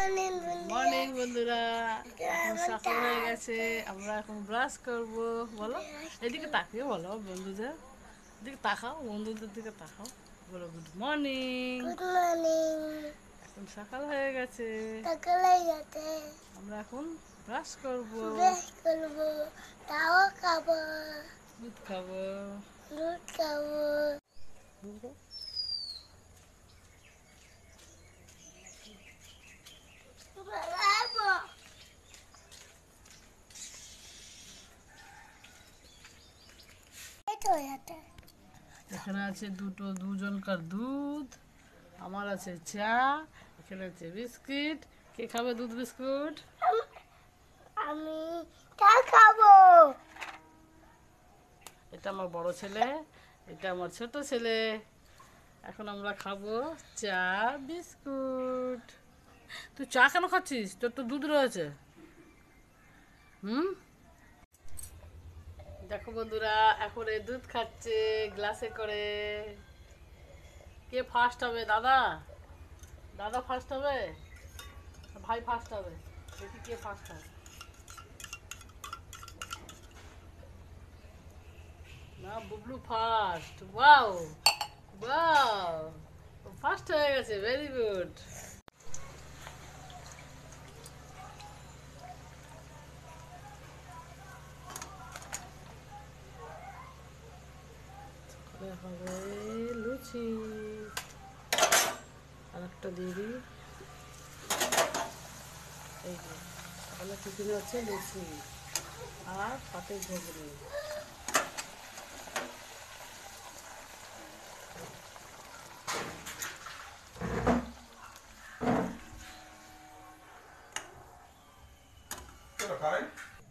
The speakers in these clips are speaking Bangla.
মর্নিং বন্ধুরা, এখন সকাল হয়ে গেছে। আমরা এখন ব্রাশ করব। বলো, এদিকে তাকিয়ে বলো বন্ধুদের, এদিকে তাকাও, বন্ধুদের দিকে তাকাও, বলো গুড মর্নিং। এখন সকাল হয়ে গেছে, আমরা এখন ব্রাশ করব, তাও খাবো, দুধ খাবো। দুধ খাবো। এখানে আছে দুজনকার দুধ, আমার আছে চা, এখানে আছে বিস্কিট। কে খাবে দুধ বিস্কুট? আমি চা খাবো। এটা আমার বড় ছেলে, এটা আমার ছোট ছেলে। এখন আমরা খাবো চা বিস্কুট। তুই চা কেন খাচ্ছিস? তোর তো দুধ রয়েছে। দেখো বন্ধুরা, এখন এই দুধ খাচ্ছে গ্লাসে করে। কে ফার্স্ট হবে? দাদা? দাদা ফার্স্ট হবে? ভাই ফার্স্ট হবে? দেখি কে ফার্স্ট হয়। না, Bublu first. Wow wow, first হয়ে গেছে, ভেরি গুড। হবে লুচি, আর একটা দিয়ে দিই। এই যে সকালে টিফিনে হচ্ছে লুচি আর পাটের ঘুগনি।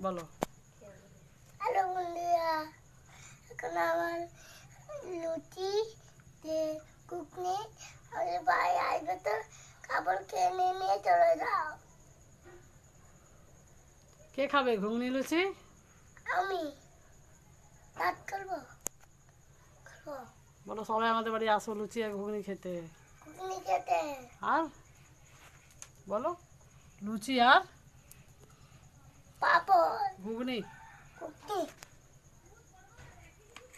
বলো। হ্যালো বন্ধুরা, এখন আমার লুচি ঘুগনি, আমাদের ভাই আসবে তো খাবার খেয়ে নিয়ে চলে যাও। কে খাবে ঘুগনি লুচি? আমি ভাত করবো। বলো সবাই আমাদের বাড়ি আসো লুচি আর ঘুগনি খেতে। ঘুগনি খেতে আর বলো, লুচি আর পাপড় ঘুগনি। ঘুগনি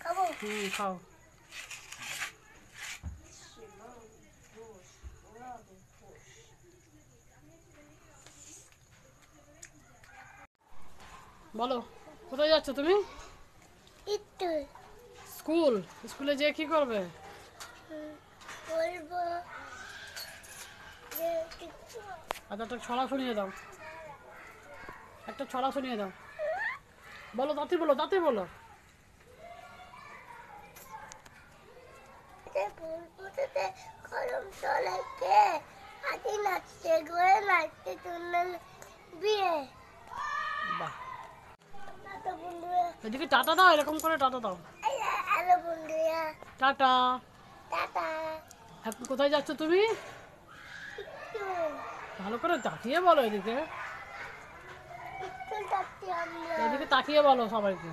খাবো। খাও। বলো, কোথায় যাচ্ছ তুমি? একটু স্কুল। স্কুলে যেয়ে কি করবে? বলবো যে আচ্ছা, একটা ছড়া শুনিয়ে দাও, একটা ছড়া শুনিয়ে দাও। বলো, তাতে বলো, তাতে বলো। ফুলপুতে গরম চলে কে আদি নাচতে ঘরে নাচতে চললেন বিয়ে। বাহ, টাটা বন্ধুরা, এদিকে টাটা দাও, এরকম করে টাটা দাও। হ্যালো বন্ধুরা, টাটা। টাটা। এখন কোথায় যাচ্ছ তুমি? ভালো করে তাকিয়ে বলো, এদিকে একটু ডাকতে আমরা এদিকে তাকিয়ে বলো সবাইকে।